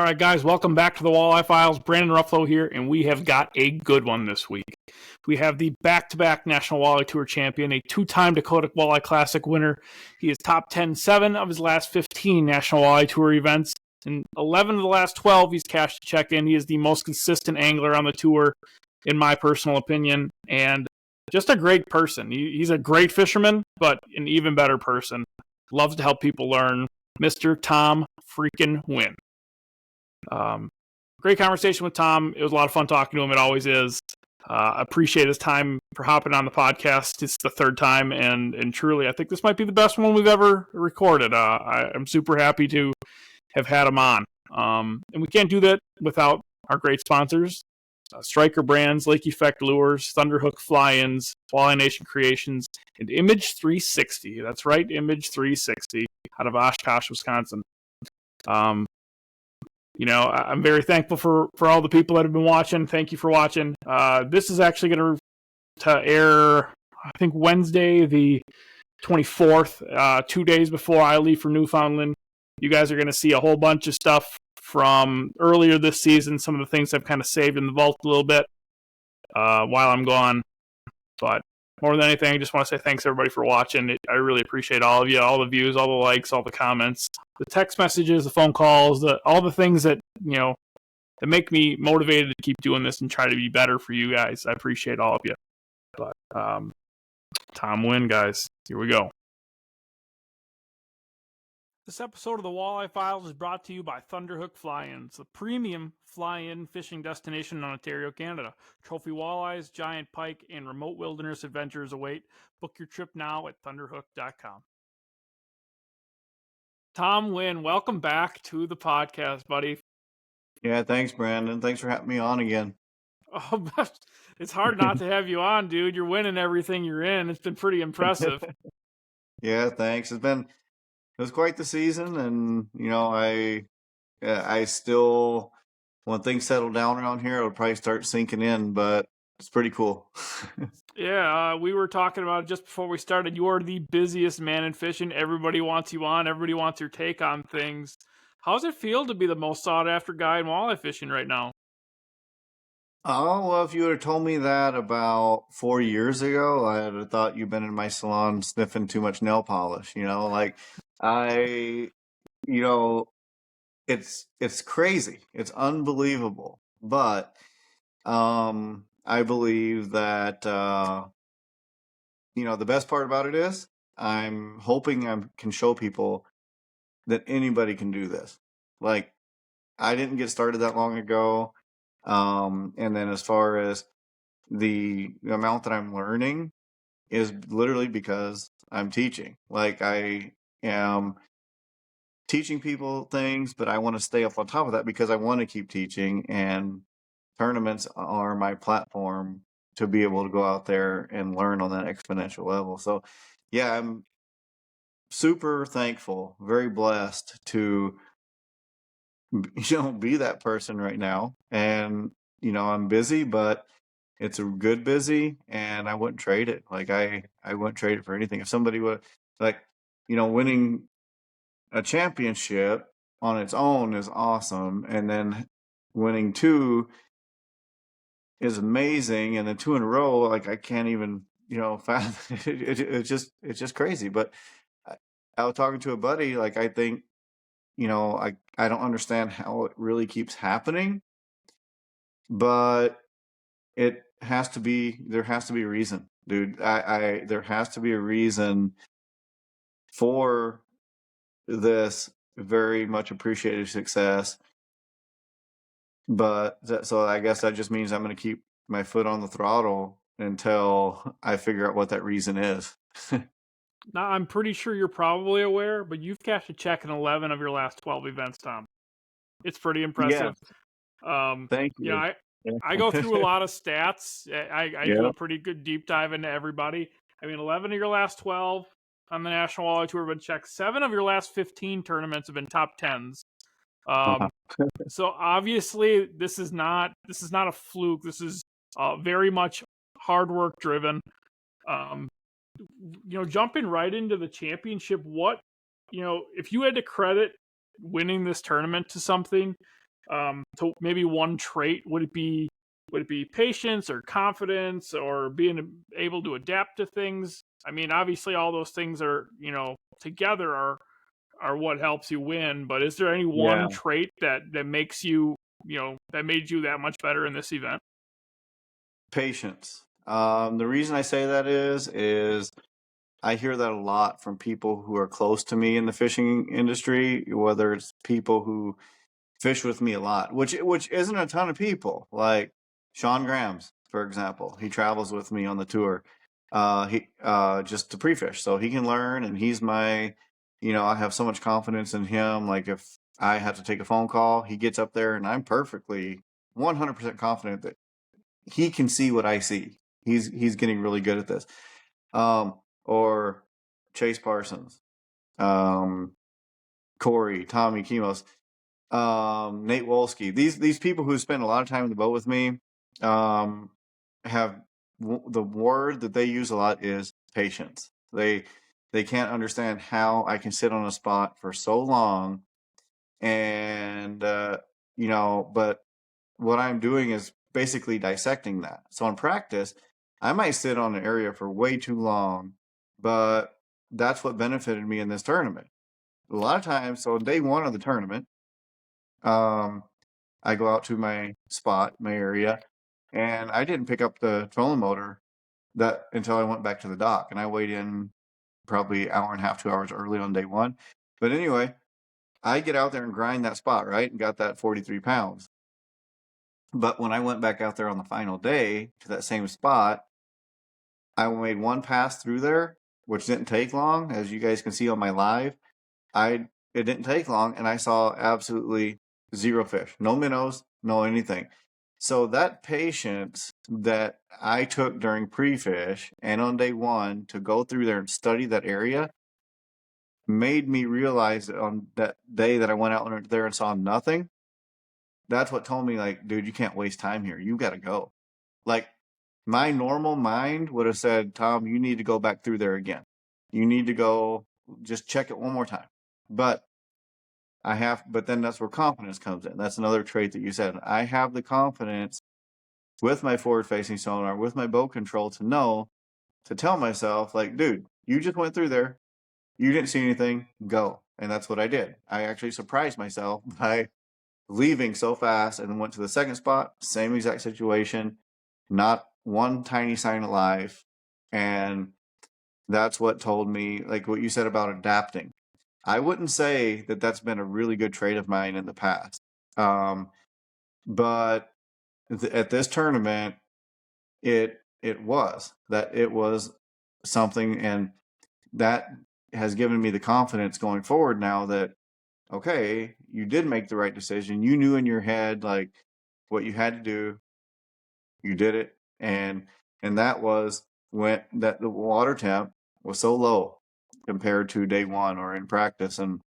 All right, guys, welcome back to the Walleye Files. Brandon Ruffalo here, and we have got a good one this week. We have the back-to-back National Walleye Tour champion, a two-time Dakota Walleye Classic winner. He is top 10 7 of his last 15 National Walleye Tour events. In 11 of the last 12, he's cashed a check in. He is the most consistent angler on the tour, in my personal opinion, and just a great person. He's a great fisherman, but an even better person. Loves to help people learn. Mr. Tom freaking Huynh. Great conversation with Tom. It was a lot of fun talking to him. It always is. Appreciate his time for hopping on the podcast. It's the third time, and truly, I think this might be the best one we've ever recorded. I'm super happy to have had him on. And we can't do that without our great sponsors, Striker Brands, Lake Effect Lures, Thunderhook Fly-Ins, Walleye Nation Creations, and Image 360. That's right, Image 360 out of Oshkosh, Wisconsin. I'm very thankful for all the people that have been watching. Thank you for watching. This is actually going to air, I think, Wednesday, the 24th, 2 days before I leave for Newfoundland. You guys are going to see a whole bunch of stuff from earlier this season, some of the things I've kind of saved in the vault a little bit while I'm gone. But more than anything, I just want to say thanks, everybody, for watching. I really appreciate all of you, all the views, all the likes, all the comments, the text messages, the phone calls, all the things that, that make me motivated to keep doing this and try to be better for you guys. I appreciate all of you. But Tom Huynh, guys, here we go. This episode of the Walleye Files is brought to you by Thunderhook Fly-Ins, the premium fly-in fishing destination in Ontario, Canada. Trophy walleyes, giant pike, and remote wilderness adventures await. Book your trip now at thunderhook.com. Tom Huynh, welcome back to the podcast, buddy. Yeah, thanks, Brandon. Thanks for having me on again. Oh, it's hard not to have you on, dude. You're winning everything you're in. It's been pretty impressive. Yeah, thanks. It was quite the season, and I still, when things settle down around here, it'll probably start sinking in, but it's pretty cool. Yeah, we were talking about it just before we started. You are the busiest man in fishing. Everybody wants you on. Everybody wants your take on things. How does it feel to be the most sought after guy in walleye fishing right now? Oh, well, if you would have told me that about 4 years ago, I'd have thought you've been in my salon sniffing too much nail polish. It's crazy. It's unbelievable. But I believe that the best part about it is I'm hoping I can show people that anybody can do this. Like, I didn't get started that long ago. And then as far as the amount that I'm learning is literally because I'm teaching. Like, I am teaching people things, but I want to stay up on top of that because I want to keep teaching, and tournaments are my platform to be able to go out there and learn on that exponential level. So yeah, I'm super thankful, very blessed to be that person right now. And I'm busy, but it's a good busy, and I wouldn't trade it. Like, I wouldn't trade it for anything. If somebody would, like, winning a championship on its own is awesome, and then winning two is amazing, and then two in a row, like, I can't even fathom. It's just crazy. But I was talking to a buddy, like, I think I don't understand how it really keeps happening, but there has to be a reason, dude. There has to be a reason for this very much appreciated success. But so I guess that just means I'm going to keep my foot on the throttle until I figure out what that reason is. Now, I'm pretty sure you're probably aware, but you've cashed a check in 11 of your last 12 events, Tom. It's pretty impressive. Yeah. Thank you. I go through a lot of stats. I do Yeah. a pretty good deep dive into everybody. I mean, 11 of your last 12 on the National Walleye Tour have been checked. 7 of your last 15 tournaments have been top 10s. So obviously, this is not a fluke. This is very much hard work driven. Jumping right into the championship, if you had to credit winning this tournament to something, to maybe one trait, would it be patience or confidence or being able to adapt to things? I mean, obviously all those things are, together are what helps you win, but is there any Yeah, one trait that makes you, that made you that much better in this event? patience. The reason I say that is I hear that a lot from people who are close to me in the fishing industry, whether it's people who fish with me a lot, which isn't a ton of people. Like Sean Grams, for example, he travels with me on the tour. He just to pre-fish, so he can learn, and he's my, I have so much confidence in him. Like if I have to take a phone call, he gets up there, and I'm perfectly 100% confident that he can see what I see. He's getting really good at this. Or Chase Parsons, Corey, Tommy Kimos, Nate Wolski. These people who spend a lot of time in the boat with me have the word that they use a lot is patience. They can't understand how I can sit on a spot for so long, and but what I'm doing is basically dissecting that. So in practice, I might sit on an area for way too long, but that's what benefited me in this tournament. A lot of times, so day one of the tournament, I go out to my spot, my area, and I didn't pick up the trolling motor that until I went back to the dock, and I weighed in probably an hour and a half, 2 hours early on day one. But anyway, I get out there and grind that spot, right, and got that 43 pounds. But when I went back out there on the final day to that same spot, I made one pass through there, which didn't take long, as you guys can see on my live. It didn't take long, and I saw absolutely zero fish, no minnows, no anything. So that patience that I took during pre-fish and on day one to go through there and study that area made me realize that on that day that I went out there and saw nothing, that's what told me, like, dude, you can't waste time here. You got to go. Like, my normal mind would have said, Tom, you need to go back through there again. You need to go just check it one more time. But then that's where confidence comes in. That's another trait that you said. I have the confidence with my forward facing sonar, with my boat control to tell myself, like, dude, you just went through there. You didn't see anything. Go. And that's what I did. I actually surprised myself by leaving so fast and then went to the second spot, same exact situation, not one tiny sign of life. And that's what told me, like what you said about adapting. I wouldn't say that that's been a really good trait of mine in the past. But at this tournament, it was something, and that has given me the confidence going forward now that, okay, you did make the right decision. You knew in your head, like, what you had to do. You did it. And that was when the water temp was so low compared to day one or in practice, and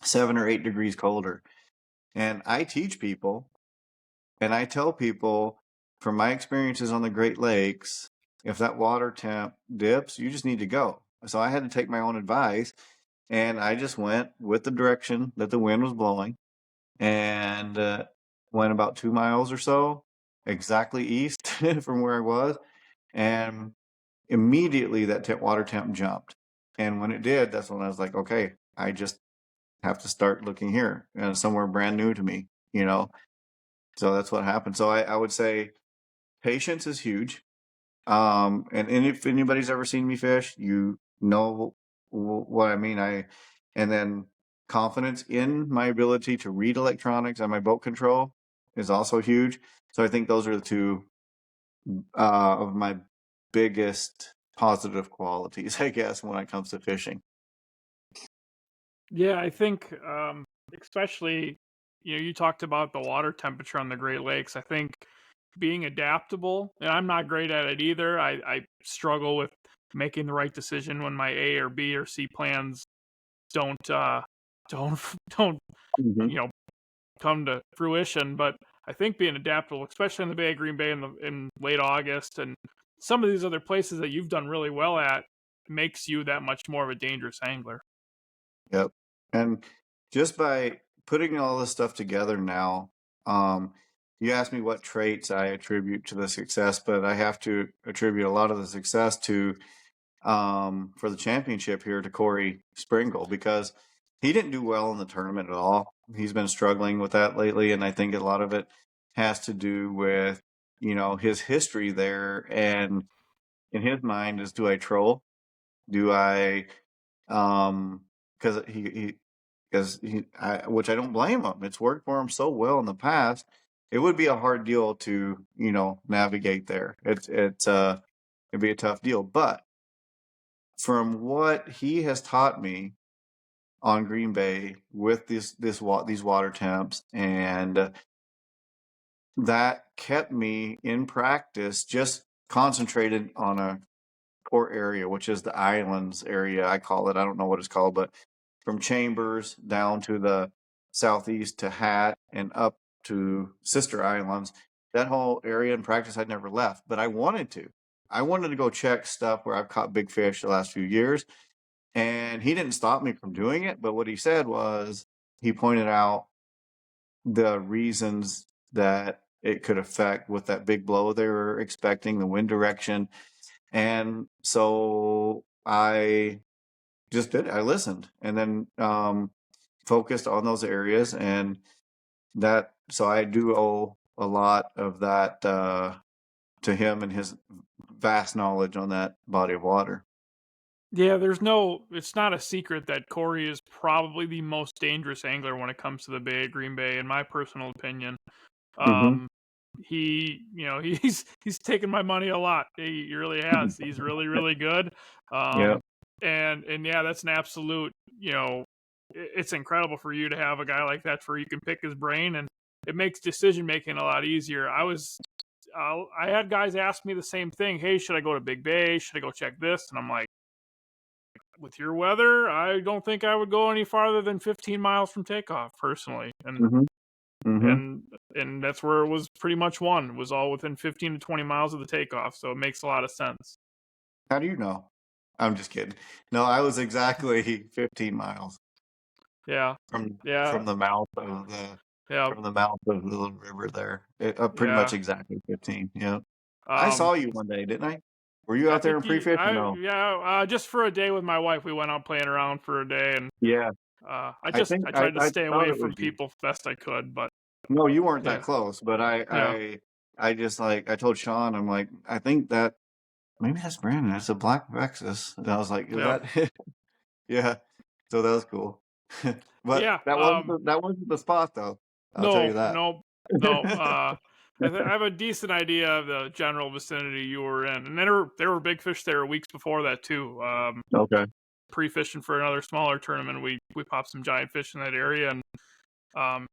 7 or 8 degrees colder. And I teach people, and I tell people from my experiences on the Great Lakes, if that water temp dips, you just need to go. So I had to take my own advice, and I just went with the direction that the wind was blowing, and went about 2 miles or so exactly east from where I was, and immediately that water temp jumped. And when it did, that's when I was like, okay, I just have to start looking here, somewhere brand new to me, So that's what happened. So I would say patience is huge. And if anybody's ever seen me fish, you know what I mean. And then confidence in my ability to read electronics and my boat control is also huge. So I think those are the two of my biggest positive qualities, I guess, when it comes to fishing. Yeah, I think especially, you talked about the water temperature on the Great Lakes. I think being adaptable, and I'm not great at it either. I struggle with making the right decision when my A or B or C plans don't don't don't Mm-hmm. come to fruition. But I think being adaptable, especially in the Bay of Green Bay in late August and some of these other places that you've done really well at, makes you that much more of a dangerous angler. Yep. And just by putting all this stuff together now, You asked me what traits I attribute to the success, but I have to attribute a lot of the success to for the championship here to Corey Springle, because he didn't do well in the tournament at all. He's been struggling with that lately, and I think a lot of it has to do with, his history there. And in his mind is, do I troll? Do I because which I don't blame him. It's worked for him so well in the past. It would be a hard deal to, navigate there. It'd be a tough deal. But from what he has taught me on Green Bay with these water temps, and that kept me in practice just concentrated on a core area, which is the islands area, I call it. I don't know what it's called, but from Chambers down to the southeast to Hat and up to Sister Islands, that whole area in practice I'd never left, but I wanted to. I wanted to go check stuff where I've caught big fish the last few years, and he didn't stop me from doing it. But what he said was, he pointed out the reasons that it could affect with that big blow they were expecting, the wind direction. And so I just did it. I listened, and then focused on those areas, and so I do owe a lot of that to him and his vast knowledge on that body of water. Yeah, it's not a secret that Corey is probably the most dangerous angler when it comes to the Bay of Green Bay, in my personal opinion. Mm-hmm. He's taken my money a lot. He really has. He's really, really good. Yeah. And yeah, that's an absolute, it's incredible for you to have a guy like that where you can pick his brain, and it makes decision making a lot easier. I had guys ask me the same thing. Hey, should I go to Big Bay? Should I go check this? And I'm like, with your weather, I don't think I would go any farther than 15 miles from takeoff personally. And Mm-hmm. Mm-hmm. and that's where it was pretty much won. It was all within 15 to 20 miles of the takeoff, so it makes a lot of sense. How do you know? I'm just kidding. No, I was exactly 15 miles Yeah. from Yeah. the mouth of Yeah. the little river there. Pretty much exactly 15. Yeah. I Um, saw you one day, didn't I? Were you I out there think in pre-fish or no? just for a day with my wife, we went out playing around for a day, and Yeah. I think tried to I stay thought away it was from you. people best I could, but No, you weren't that yeah, close, but yeah, I just like, I told Sean, I'm like, I think that maybe that's Brandon. That's a black Vexus. And I was like, is yeah, that yeah. So that was cool. But yeah. that wasn't the spot though. I'll tell you No, that. no, no. I have a decent idea of the general vicinity you were in, and there were big fish there weeks before that too. Okay. Pre-fishing for another smaller tournament, we popped some giant fish in that area, and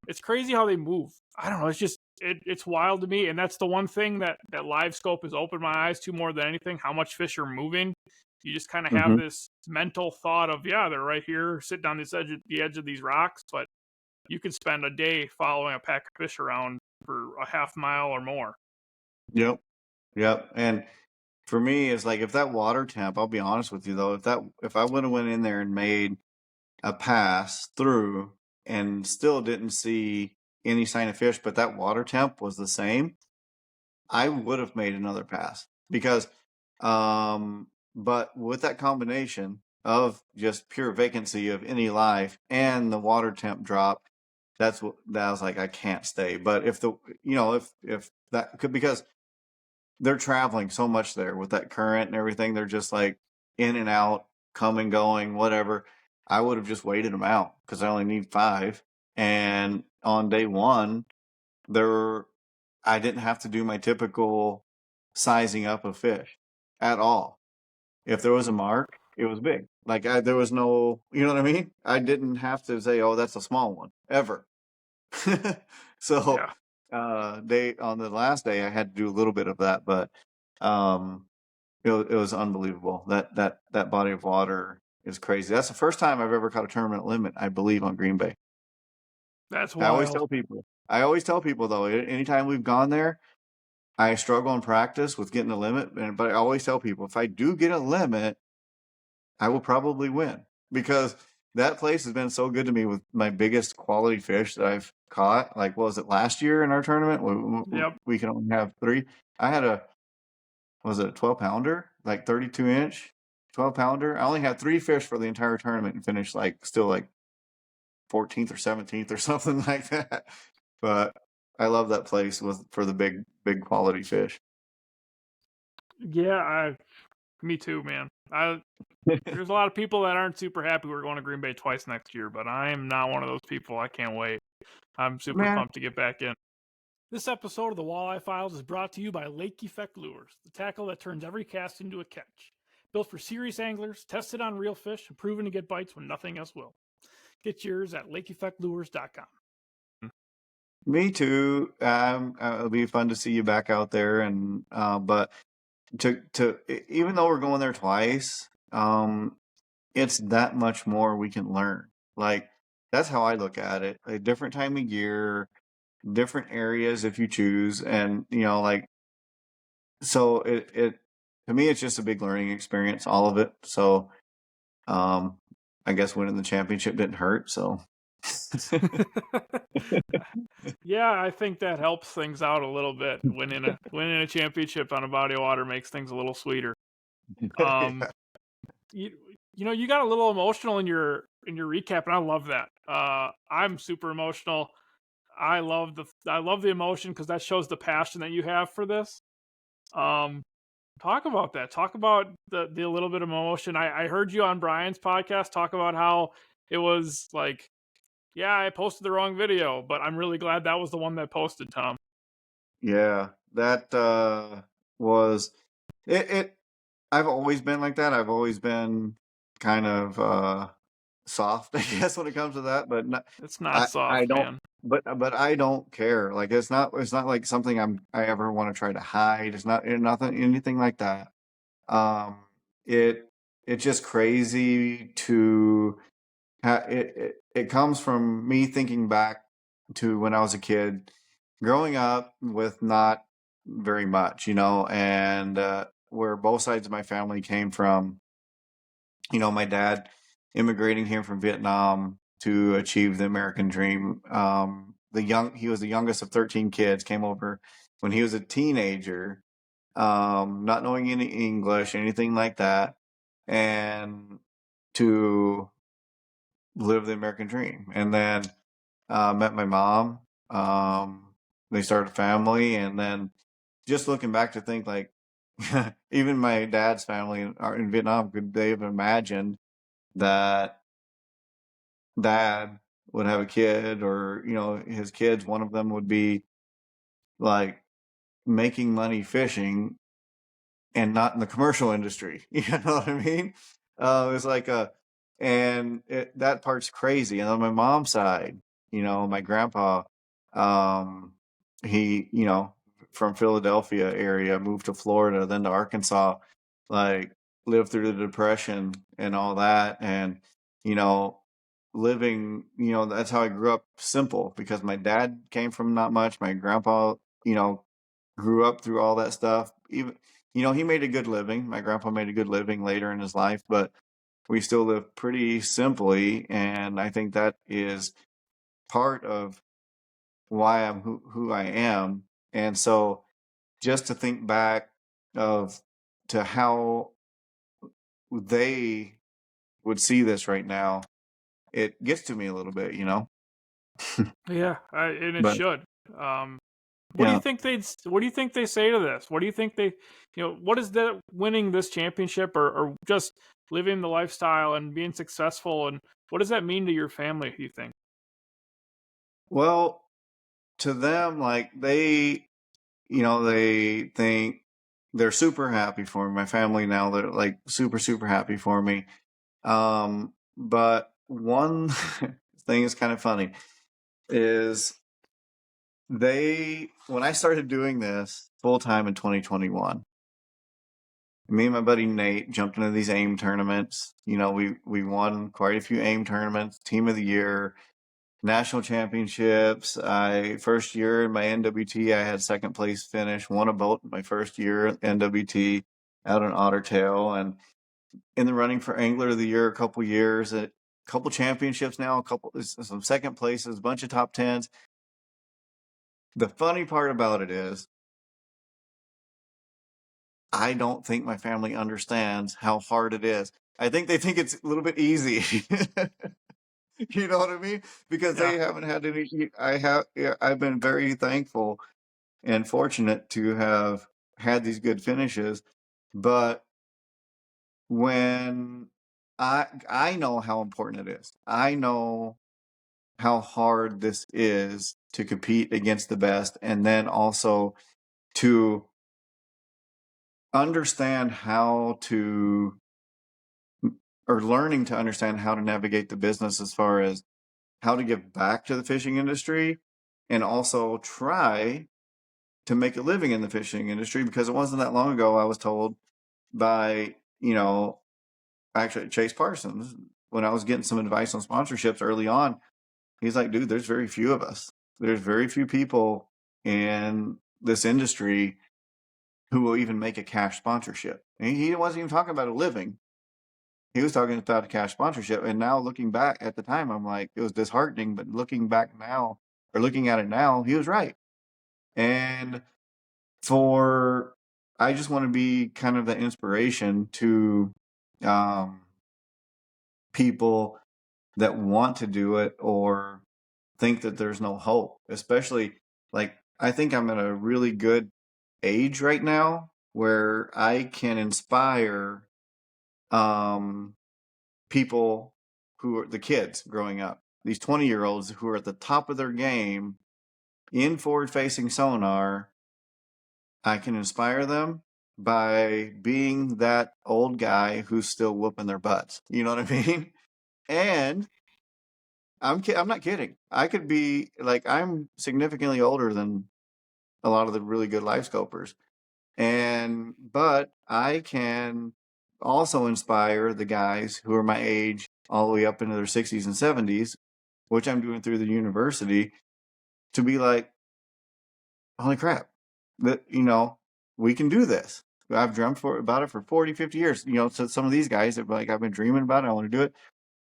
it's crazy how they move. I don't know. It's just it's wild to me, and that's the one thing that live scope has opened my eyes to more than anything. How much fish are moving. You just kind of have Mm-hmm. this mental thought of, yeah, they're right here, sitting on the edge of these rocks, but you could spend a day following a pack of fish around for a half mile or more. Yep. Yep. And for me, it's like, if that water temp, I'll be honest with you though, if I would have went in there and made a pass through and still didn't see any sign of fish, but that water temp was the same, I would have made another pass, because but with that combination of just pure vacancy of any life and the water temp drop, that was like, I can't stay. But if if that could, because they're traveling so much there with that current and everything, they're just like in and out, coming, going, whatever. I would have just waited them out because I only need 5. And on day 1, I didn't have to do my typical sizing up of fish at all. If there was a mark, it was big. Like, there was no, you know what I mean? I didn't have to say, oh, that's a small one, ever. So Yeah, on the last day, I had to do a little bit of that, but it was unbelievable. That body of water is crazy. That's the first time I've ever caught a tournament limit, I believe, on Green Bay. that's I always wild. tell people. I always tell people though, anytime we've gone there, I struggle in practice with getting a limit, but I always tell people, if I do get a limit, I will probably win, because that place has been so good to me with my biggest quality fish that I've caught. Like, what was it last year in our tournament? Yep. We can only have 3. I had was it a 12-pounder, like 32-inch, 12-pounder. I only had 3 fish for the entire tournament and finished still 14th or 17th or something like that. But I love that place for the big quality fish. Yeah, me too, man. There's a lot of people that aren't super happy we're going to Green Bay twice next year, but I am not one of those people. I can't wait. I'm super Man, pumped to get back in. This episode of the Walleye Files is brought to you by Lake Effect Lures, the tackle that turns every cast into a catch. Built for serious anglers, tested on real fish, and proven to get bites when nothing else will. Get yours at lakeeffectlures.com. me too. It'll be fun to see you back out there, and but even though we're going there twice, it's that much more we can learn. Like, that's how I look at it. A different time of year, different areas if you choose, and so it to me it's just a big learning experience, all of it. So I guess winning the championship didn't hurt. So Yeah, I think that helps things out a little bit. Winning a championship on a body of water makes things a little sweeter. Um, you you got a little emotional in your recap, and I love that. I'm super emotional. I love the emotion because that shows the passion that you have for this. Talk about that. Talk about the little bit of emotion. I heard you on Brian's podcast talk about how it was like, yeah, I posted the wrong video, but I'm really glad that was the one that posted, Tom. yeah, that was it. I've always been like that. I've always been kind of soft, I guess, when it comes to that. But It's not I soft, don't. man. But I don't care. Like, it's not like something I ever want to try to hide. It's nothing anything like that. Um, it it's just crazy to it comes from me thinking back to when I was a kid, growing up with not very much, and where both sides of my family came from. My dad immigrating here from Vietnam to achieve the American dream. He was the youngest of 13 kids, came over when he was a teenager, not knowing any English, anything like that, and to live the American dream. And then met my mom. They started a family, and then just looking back to think like even my dad's family in Vietnam, could they have imagined that dad would have a kid, or his kids, one of them would be like making money fishing and not in the commercial industry. You know what I mean? It's like that part's crazy. And on my mom's side, my grandpa, um, he, from Philadelphia area, moved to Florida, then to Arkansas, like lived through the Depression and all that. And, you know, living, that's how I grew up, simple, because my dad came from not much. My grandpa, grew up through all that stuff. Even, he made a good living. My grandpa made a good living later in his life, but we still live pretty simply. And I think that is part of why I'm who I am. And so just to think back of to how they would see this right now, it gets to me a little bit, Yeah, and it but should. What do you yeah. think they say to this? What do you think what is the winning this championship or just living the lifestyle and being successful, and what does that mean to your family, you think? Well, to them, like they think they're super happy for me. My family now, they're like super, super happy for me. But one thing is kind of funny is when I started doing this full time in 2021, me and my buddy Nate jumped into these AIM tournaments. We won quite a few AIM tournaments, team of the year, national championships. First year in my NWT, I had second place finish, won a boat my first year at NWT out on Ottertail, and in the running for Angler of the Year a couple years, a couple championships now, some second places, a bunch of top tens. The funny part about it is, I don't think my family understands how hard it is. I think they think it's a little bit easy. You know what I mean? Because Yeah. they haven't had any. I've been very thankful and fortunate to have had these good finishes, but when I know how important it is. I know how hard this is to compete against the best, and then also to understand how to, or learning to understand how to navigate the business as far as how to give back to the fishing industry, and also try to make a living in the fishing industry. Because it wasn't that long ago I was told by, actually Chase Parsons, when I was getting some advice on sponsorships early on, he's like, dude, there's very few of us. There's very few people in this industry who will even make a cash sponsorship. And he wasn't even talking about a living. He was talking about a cash sponsorship. And now looking back at the time, I'm like, it was disheartening, but looking back now, or looking at it now, he was right. And I just want to be kind of the inspiration to people that want to do it or think that there's no hope. Especially, like, I think I'm at a really good age right now where I can inspire people who are the kids growing up, these 20-year-olds who are at the top of their game in forward-facing sonar. I can inspire them by being that old guy who's still whooping their butts. You know what I mean? And I'm not kidding. I could be like, I'm significantly older than a lot of the really good life scopers. But I can also inspire the guys who are my age all the way up into their 60s and 70s, which I'm doing through the university, to be like, holy crap, that, we can do this. I've dreamt about it for 40, 50 years. So some of these guys are like, I've been dreaming about it. I want to do it.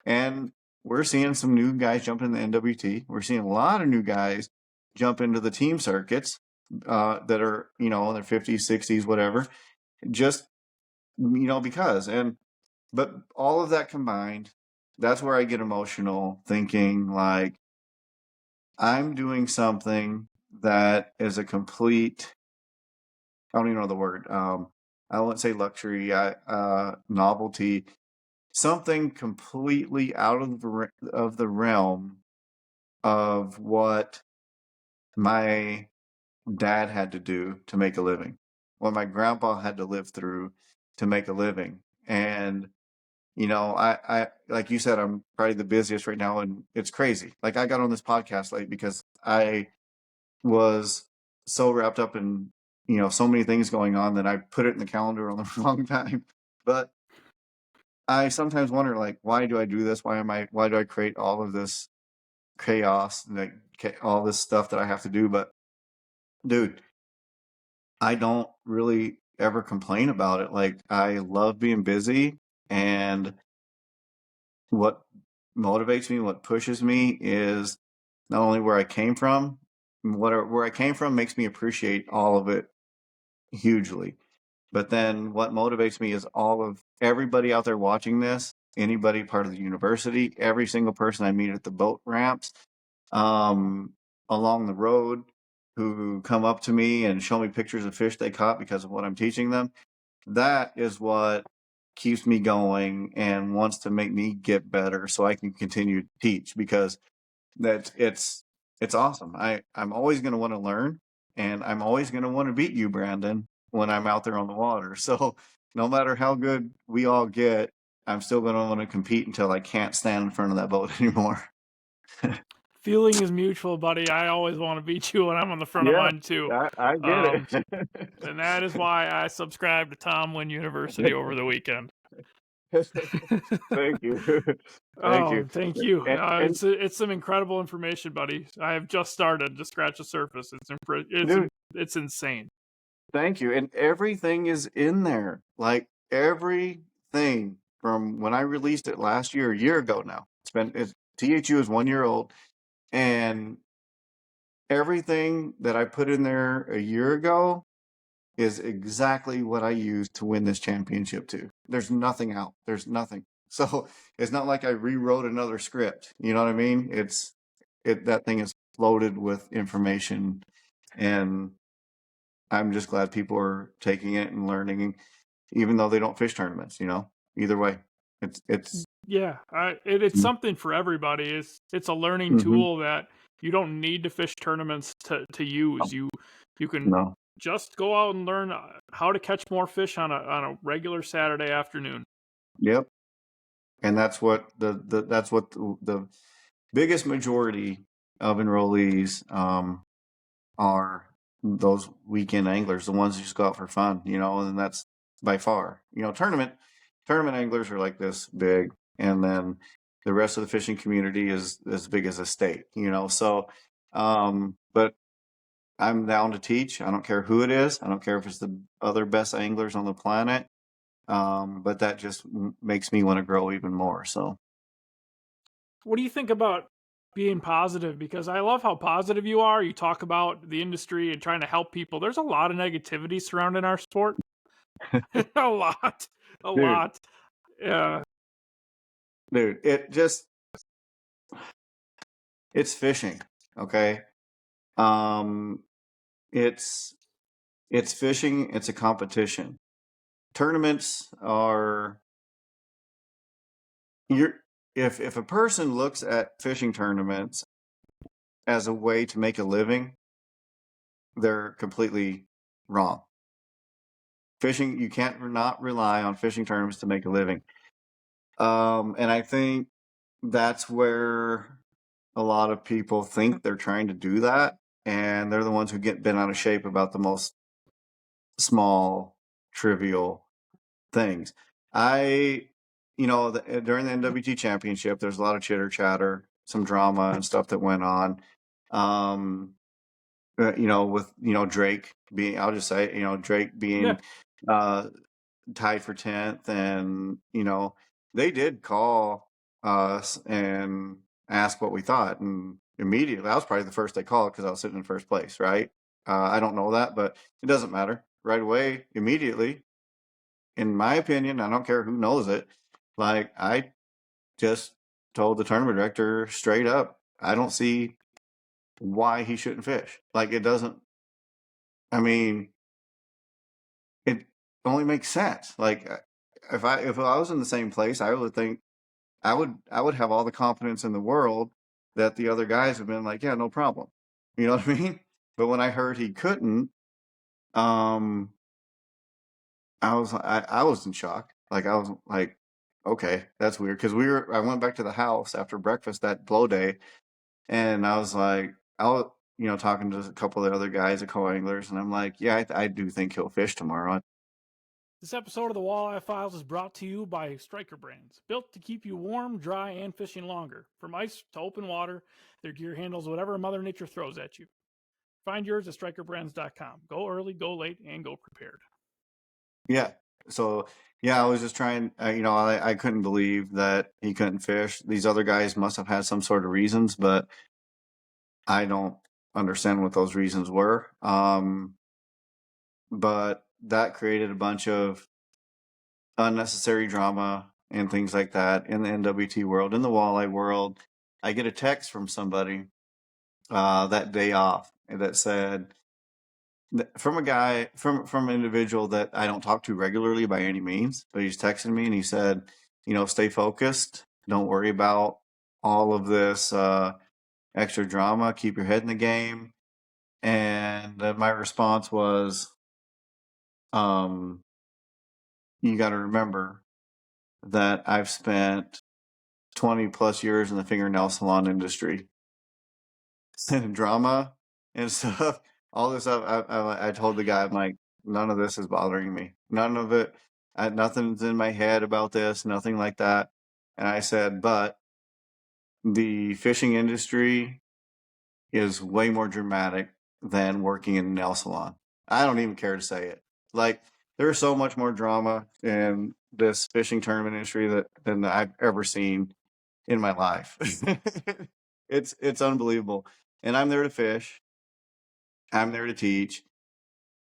And we're seeing some new guys jump in the NWT. We're seeing a lot of new guys jump into the team circuits that are, in their 50s, 60s, whatever. Just, but all of that combined, that's where I get emotional thinking like, I'm doing something that is a complete, I don't even know the word. I wouldn't say luxury, novelty, something completely out of the realm of what my dad had to do to make a living, what my grandpa had to live through to make a living. And, I like you said, I'm probably the busiest right now, and it's crazy. Like, I got on this podcast late because I was so wrapped up in, so many things going on that I put it in the calendar on the wrong time. But I sometimes wonder, like, why do I do this? Why do I create all of this chaos, like all this stuff that I have to do? But dude, I don't really ever complain about it. Like, I love being busy, and what motivates me, what pushes me is not only where I came from, where I came from makes me appreciate all of it hugely. But then what motivates me is all of everybody out there watching this, anybody part of the university, every single person I meet at the boat ramps, um, along the road, who come up to me and show me pictures of fish they caught because of what I'm teaching them. That is what keeps me going and wants to make me get better so I can continue to teach, because that it's awesome. I'm always going to want to learn, and I'm always going to want to beat you, Brandon, when I'm out there on the water. So no matter how good we all get, I'm still going to want to compete until I can't stand in front of that boat anymore. Feeling is mutual, buddy. I always want to beat you when I'm on the front of Yeah, mine too. I get it. And that is why I subscribed to Tom Huynh University over the weekend. Thank you. Thank Oh, you. thank you. And It's some incredible information, buddy. I have just started to scratch the surface. dude, It's insane. thank you. And everything is in there. Like, everything from when I released it last year, a year ago now. THU is 1 year old, and everything that I put in there a year ago is exactly what I used to win this championship too. There's nothing out. There's nothing. So it's not like I rewrote another script. You know what I mean? That thing is loaded with information, and I'm just glad people are taking it and learning, even though they don't fish tournaments. Either way, it's Yeah, it's something for everybody. It's a learning mm-hmm. tool that you don't need to fish tournaments to use. You can No. just go out and learn how to catch more fish on a regular Saturday afternoon. Yep. And that's what the biggest majority of enrollees are those weekend anglers, the ones who just go out for fun, and that's by far. Tournament anglers are like this big, and then the rest of the fishing community is as big as a state, so but I'm down to teach. I don't care who it is. I don't care if it's the other best anglers on the planet. But that just makes me want to grow even more. So what do you think about being positive? Because I love how positive you are. You talk about the industry and trying to help people. There's a lot of negativity surrounding our sport. a lot. dude, Yeah. dude, it's fishing. Okay. It's fishing. It's a competition. Tournaments are if a person looks at fishing tournaments as a way to make a living, they're completely wrong. Fishing, you can't not rely on fishing tournaments to make a living. And I think that's where a lot of people think they're trying to do that, and they're the ones who get bent out of shape about the most small, trivial things. During the NWT championship, there's a lot of chitter chatter, some drama and stuff that went on. With Drake being, I'll just say, Drake being tied for 10th, and they did call us and ask what we thought, and immediately I was probably the first they called because I was sitting in first place, right? I don't know that, but it doesn't matter. Right away, immediately, in my opinion, I don't care who knows it, like, I just told the tournament director straight up, I don't see why he shouldn't fish. Like, it doesn't, I mean, it only makes sense. Like, if I was in the same place, I would think I would have all the confidence in the world that the other guys have been like, yeah, no problem. You know what I mean? But when I heard he couldn't, I was in shock. Like, I was like, okay, that's weird. Because I went back to the house after breakfast that blow day, and I was like, talking to a couple of the other guys, the co-anglers, and I'm like, yeah, I do think he'll fish tomorrow. This episode of the Walleye Files is brought to you by Striker Brands, built to keep you warm, dry, and fishing longer. From ice to open water, their gear handles whatever Mother Nature throws at you. Find yours at strikerbrands.com. Go early, go late, and go prepared. Yeah. So, yeah, I was just trying, I couldn't believe that he couldn't fish. These other guys must have had some sort of reasons, but I don't understand what those reasons were. But that created a bunch of unnecessary drama and things like that in the NWT world, in the walleye world. I get a text from somebody that day off that said, from a guy, from an individual that I don't talk to regularly by any means, but he's texting me and he said, stay focused. Don't worry about all of this extra drama. Keep your head in the game. And my response was, you got to remember that I've spent 20 plus years in the fingernail salon industry and drama and stuff. All this stuff, I told the guy, I'm like, none of this is bothering me. None of it. Nothing's in my head about this, nothing like that. And I said, but the fishing industry is way more dramatic than working in a nail salon. I don't even care to say it. Like, there's so much more drama in this fishing tournament industry than I've ever seen in my life. It's unbelievable. And I'm there to fish. I'm there to teach,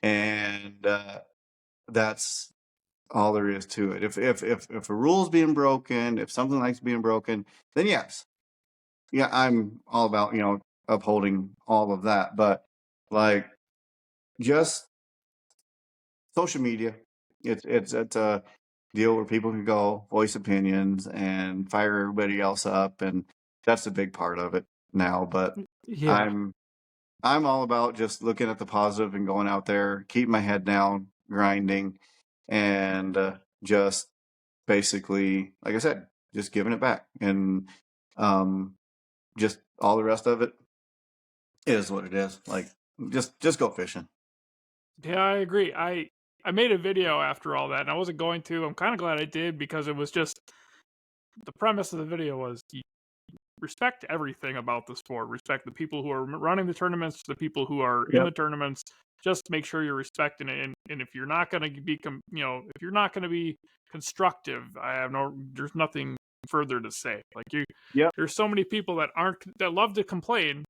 and that's all there is to it. If a rule's being broken, if something like's being broken, then yes, yeah, I'm all about upholding all of that. But like just social media, it's a deal where people can go voice opinions and fire everybody else up, and that's a big part of it now. But Yeah. I'm all about just looking at the positive and going out there, keep my head down, grinding, and just basically, like I said, just giving it back, and just all the rest of it is what it is. Like just go fishing. Yeah, I agree. I made a video after all that, and I wasn't going to. I'm kind of glad I did because it was just the premise of the video was you respect everything about the sport. Respect the people who are running the tournaments, the people who are in Yep. the tournaments. Just make sure you're respecting it. And if you're not going to be, if you're not going to be constructive, there's nothing further to say. Like Yep. there's so many people that love to complain,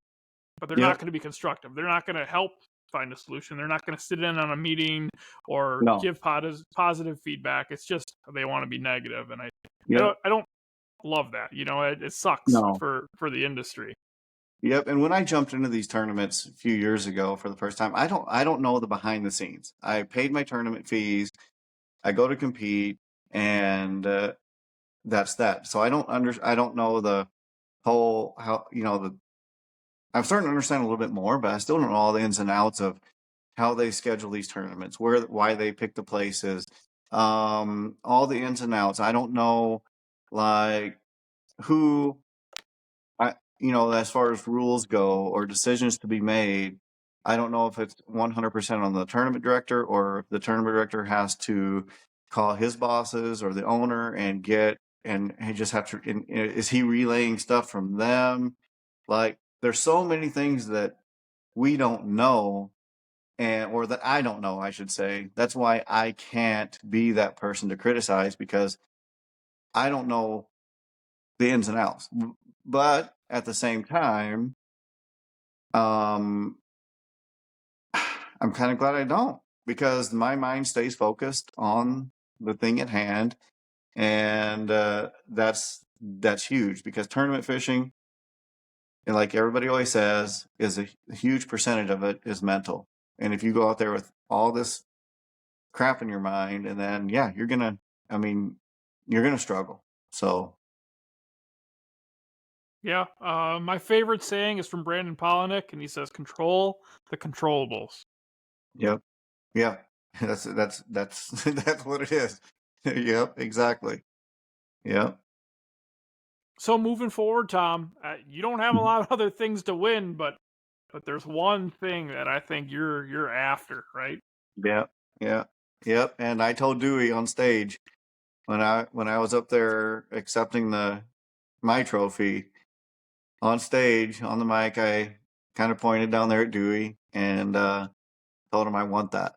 but they're not Yep. going to be constructive. They're not going to help find a solution. They're not going to sit in on a meeting or No. give positive feedback. It's just they want to be negative, and Yep. I don't love that. It sucks No. for the industry. Yep. And when I jumped into these tournaments a few years ago for the first time, I don't know the behind the scenes. I paid my tournament fees. I go to compete, and that's that. So I don't know the whole I'm starting to understand a little bit more, but I still don't know all the ins and outs of how they schedule these tournaments, why they pick the places, all the ins and outs. I don't know, like who as far as rules go or decisions to be made. I don't know if it's 100% on the tournament director, or if the tournament director has to call his bosses or the owner and he just have to. Is he relaying stuff from them? Like, there's so many things that we don't know, or that I don't know, I should say. That's why I can't be that person to criticize, because I don't know the ins and outs. But at the same time, I'm kind of glad I don't, because my mind stays focused on the thing at hand, and that's huge, because tournament fishing, and like everybody always says, is a huge percentage of it is mental. And if you go out there with all this crap in your mind, and then you're gonna struggle. So Yeah. My favorite saying is from Brandon Polinick, and he says, "Control the controllables." yep, yeah, that's that's what it is. Yep, exactly. Yep. So moving forward, Tom, you don't have a lot of other things to win, but there's one thing that I think you're after, right? Yep. Yeah. Yep. And I told Dewey on stage when I was up there accepting my trophy on stage on the mic, I kind of pointed down there at Dewey and told him I want that.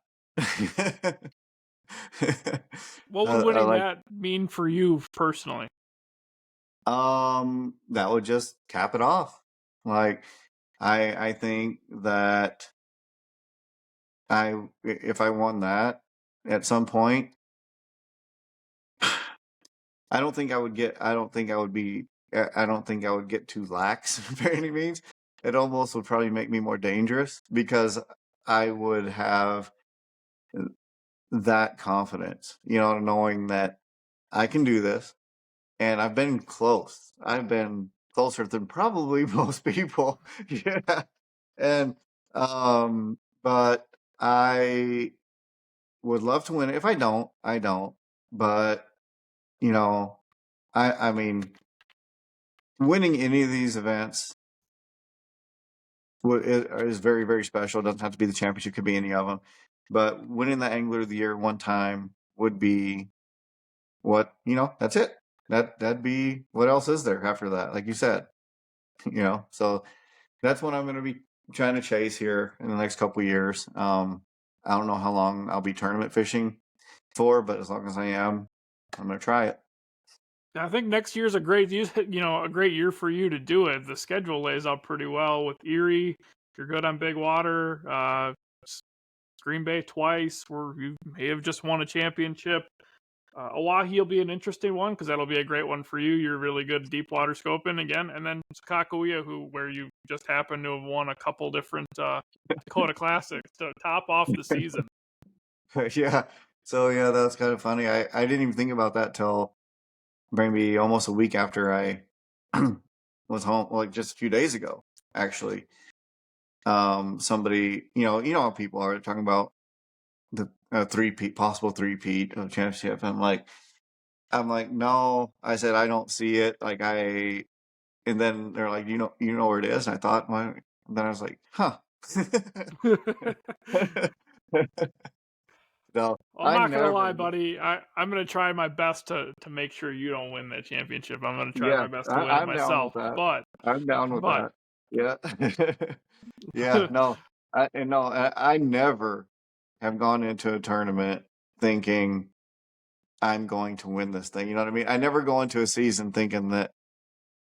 What would I winning like that mean for you personally? that would just cap it off. Like, I think that if I won that at some point, I don't think I would get too lax by any means. It almost would probably make me more dangerous, because I would have that confidence, knowing that I can do this. And I've been close. I've been closer than probably most people. Yeah. And but I would love to win it. If I don't, I don't. But I mean, winning any of these events is very, very special. It doesn't have to be the championship; could be any of them. But winning the Angler of the Year one time would be that's it. That'd be, what else is there after that? Like you said, So that's what I'm going to be trying to chase here in the next couple of years. I don't know how long I'll be tournament fishing for, but as long as I am, I'm going to try it. I think next year's a great year for you to do it. The schedule lays out pretty well with Erie, you're good on big water. Green Bay twice, where you may have just won a championship. Oahe will be an interesting one because that'll be a great one for you. You're really good at deep water scoping again, and then Sakakawea, where you just happen to have won a couple different Dakota Classics to top off the season. Yeah. So yeah, that's kind of funny. I didn't even think about that till maybe almost a week after I was home, like just a few days ago, actually. Somebody, you know how people are talking about the possible three-peat of championship. I'm like, no. I said I don't see it. And then they're like, you know where it is. And I thought, well, and then I was like, huh. No, I'm I not gonna lie, never. buddy. I'm gonna try my best to make sure you don't win that championship. I'm gonna try Yeah, my best to win it I'm down myself. with that. But I'm down with that. Yeah. Yeah, no. I never have gone into a tournament thinking I'm going to win this thing. You know what I mean? I never go into a season thinking that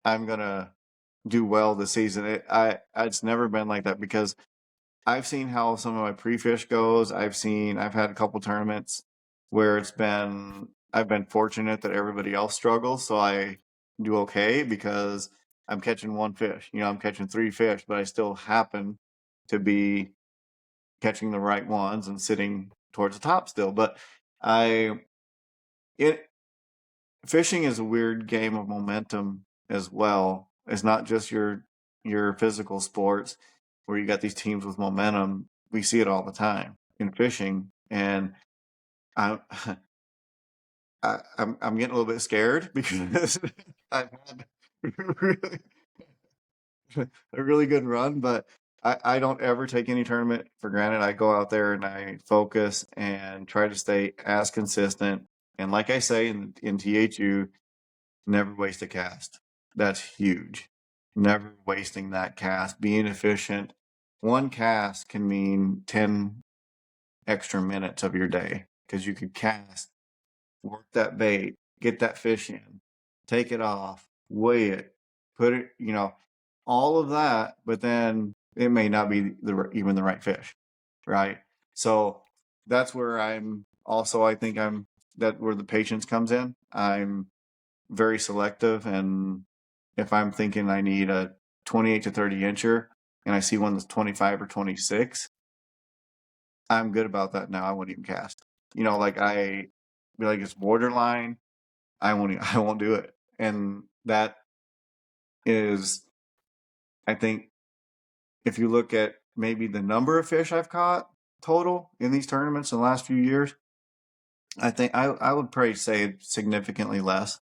I'm gonna do well this season. It's never been like that because I've seen how some of my pre-fish goes. I've had a couple tournaments where I've been fortunate that everybody else struggles, so I do okay because I'm catching one fish. I'm catching 3 fish, but I still happen to be catching the right ones and sitting towards the top still. But fishing is a weird game of momentum as well. It's not just your physical sports where you got these teams with momentum. We see it all the time in fishing, and I'm I'm getting a little bit scared because I've had really, a really good run, but I don't ever take any tournament for granted. I go out there and I focus and try to stay as consistent. And like I say in THU, never waste a cast. That's huge. Never wasting that cast, being efficient. One cast can mean 10 extra minutes of your day because you could cast, work that bait, get that fish in, take it off, weigh it, put it, all of that, but then it may not be even the right fish, right? So that's where I think where the patience comes in. I'm very selective, and if I'm thinking I need a 28 to 30 incher and I see one that's 25 or 26, I'm good about that now. I won't even cast. I be like it's borderline. I won't do it. And that is, I think, if you look at maybe the number of fish I've caught total in these tournaments in the last few years, I think I would probably say significantly less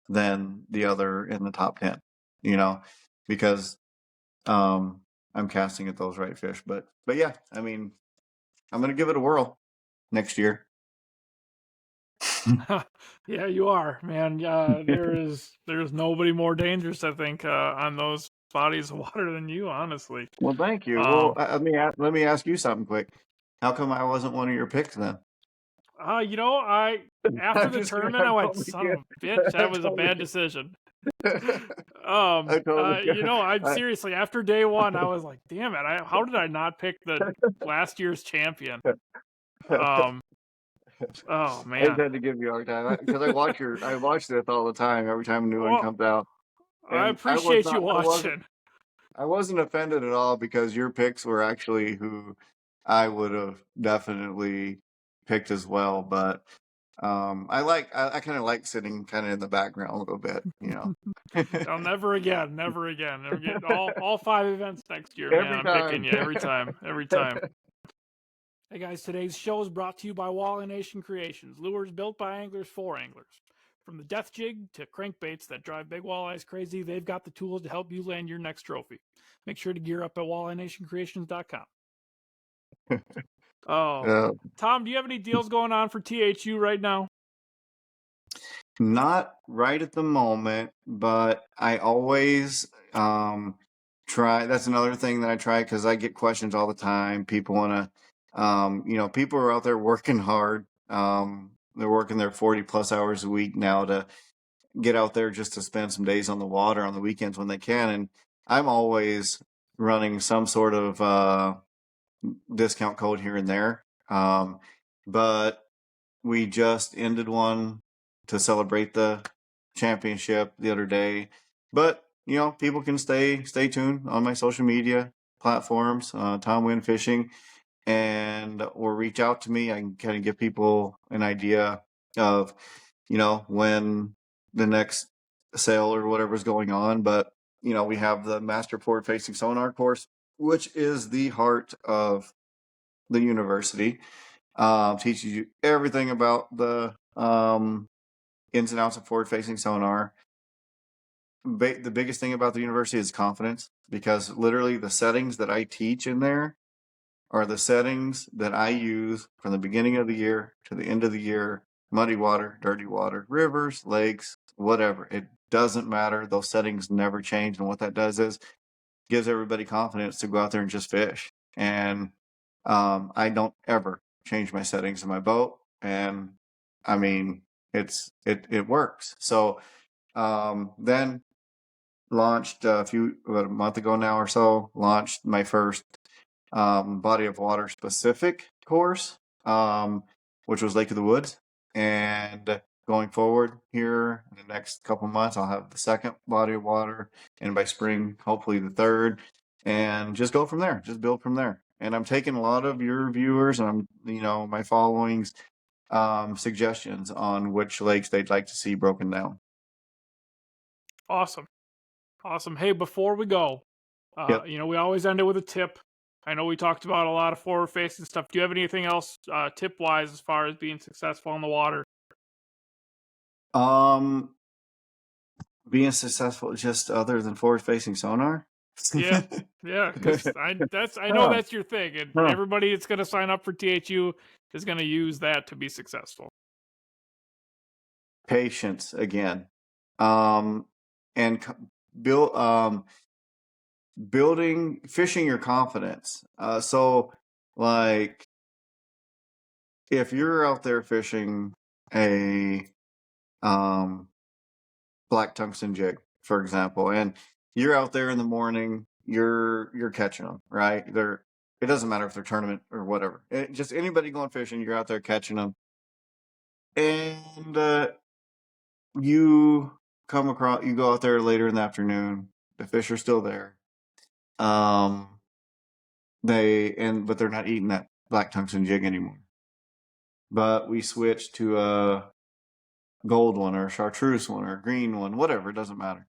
than the other in the top 10, because I'm casting at those right fish. But yeah, I mean, I'm going to give it a whirl next year. Yeah, you are, man. There's nobody more dangerous, I think, on those bodies of water than you, honestly. Well, thank you. Well, let me ask you something quick. How come I wasn't one of your picks then? After the tournament, I went, son of a bitch, that was a bad decision. Seriously, after day one, I was like, damn it, how did I not pick the last year's champion? Oh man, I just had to give you a hard time because I watch this all the time. Every time a new one comes out, I appreciate you watching. I wasn't offended at all because your picks were actually who I would have definitely picked as well. But I kind of like sitting kind of in the background a little bit, No, never again. All 5 events next year, every man. time. I'm picking you every time. Hey guys, today's show is brought to you by Walleye Nation Creations, lures built by anglers for anglers. From the death jig to crankbaits that drive big walleyes crazy, they've got the tools to help you land your next trophy. Make sure to gear up at walleyenationcreations.com. Tom, do you have any deals going on for THU right now? Not right at the moment, but I always try. That's another thing that I try because I get questions all the time. People want to, people are out there working hard. They're working their 40 plus hours a week now to get out there just to spend some days on the water on the weekends when they can. And I'm always running some sort of discount code here and there. But we just ended one to celebrate the championship the other day. But people can stay tuned on my social media platforms, Tom Huynh Fishing, or reach out to me. I can kind of give people an idea of when the next sale or whatever is going on. But we have the Master Forward Facing Sonar course, which is the heart of the university. Teaches you everything about the ins and outs of forward-facing sonar. The biggest thing about the university is confidence, because literally the settings that I teach in there are the settings that I use from the beginning of the year to the end of the year. Muddy water, dirty water, rivers, lakes, whatever. It doesn't matter. Those settings never change. And what that does is gives everybody confidence to go out there and just fish. And I don't ever change my settings in my boat. And I mean, it works. So then launched about a month ago now or so, launched my first body of water specific course, which was Lake of the Woods. And going forward here in the next couple months, I'll have the second body of water, and by spring, hopefully the third, and just go from there, just build from there. And I'm taking a lot of your viewers and my followings suggestions on which lakes they'd like to see broken down. Awesome. Hey, before we go, Yep. we always end it with a tip. I know we talked about a lot of forward-facing stuff. Do you have anything else tip-wise as far as being successful on the water? Being successful just other than forward-facing sonar? Yeah, because I know that's your thing, and everybody that's going to sign up for THU is going to use that to be successful. Patience again, and building fishing your confidence. So like if you're out there fishing a black tungsten jig, for example, and you're out there in the morning, you're catching them, right? It doesn't matter if they're tournament or whatever. Just anybody going fishing, you're out there catching them, and you go out there later in the afternoon. The fish are still there. But they're not eating that black tungsten jig anymore. But we switched to a gold one or a chartreuse one or a green one, whatever, it doesn't matter.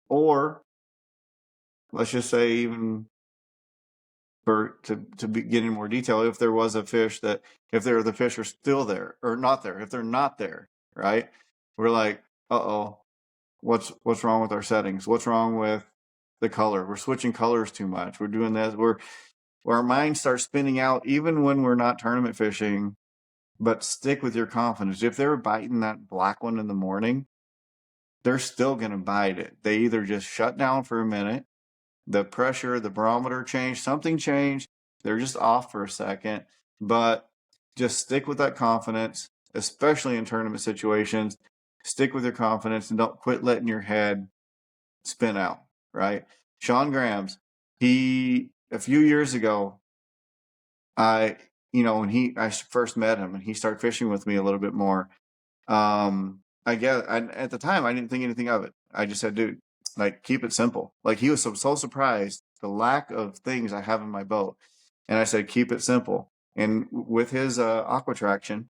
Or let's just say, even to get in more detail, if there was a fish that, if the fish are still there or not there, if they're not there, right? We're like, what's wrong with our settings? What's wrong with the color? We're switching colors too much. We're doing this. Where our mind starts spinning out, even when we're not tournament fishing. But stick with your confidence. If they're biting that black one in the morning, they're still going to bite it. They either just shut down for a minute, the pressure, the barometer changed, something changed, they're just off for a second. But just stick with that confidence, especially in tournament situations. Stick with your confidence and don't quit letting your head spin out, right? Sean Grams, a few years ago, when I first met him and he started fishing with me a little bit more, at the time I didn't think anything of it. I just said, dude, like, keep it simple. Like, he was so surprised the lack of things I have in my boat. And I said, keep it simple. And with his aqua traction,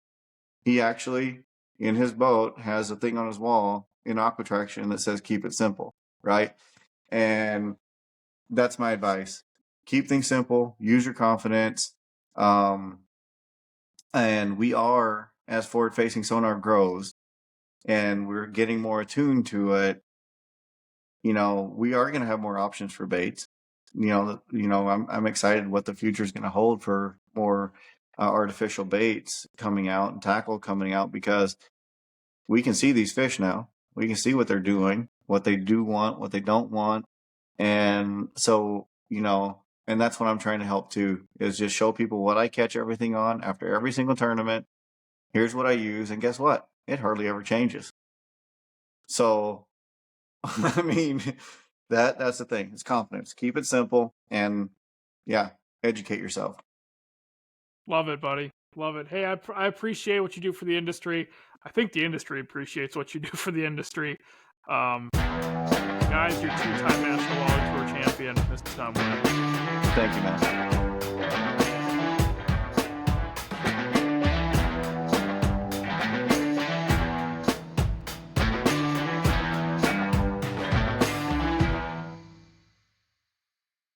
he actually in his boat has a thing on his wall in aqua traction that says keep it simple, right? And that's my advice. Keep things simple, use your confidence. And we are, as forward-facing sonar grows and we're getting more attuned to it, we are going to have more options for baits. I'm excited what the future is going to hold for more artificial baits coming out and tackle coming out, because we can see these fish now. We can see what they're doing, what they do want, what they don't want. And so, and that's what I'm trying to help too, is just show people what I catch everything on after every single tournament. Here's what I use. And guess what? It hardly ever changes. So, I mean, That's the thing. It's confidence. Keep it simple and yeah, educate yourself. Love it, buddy. Love it. Hey, I appreciate what you do for the industry. I think the industry appreciates what you do for the industry. Guys, you're two-time National Walleye Tour champion, Mr. Tom Huynh. Thank you, man.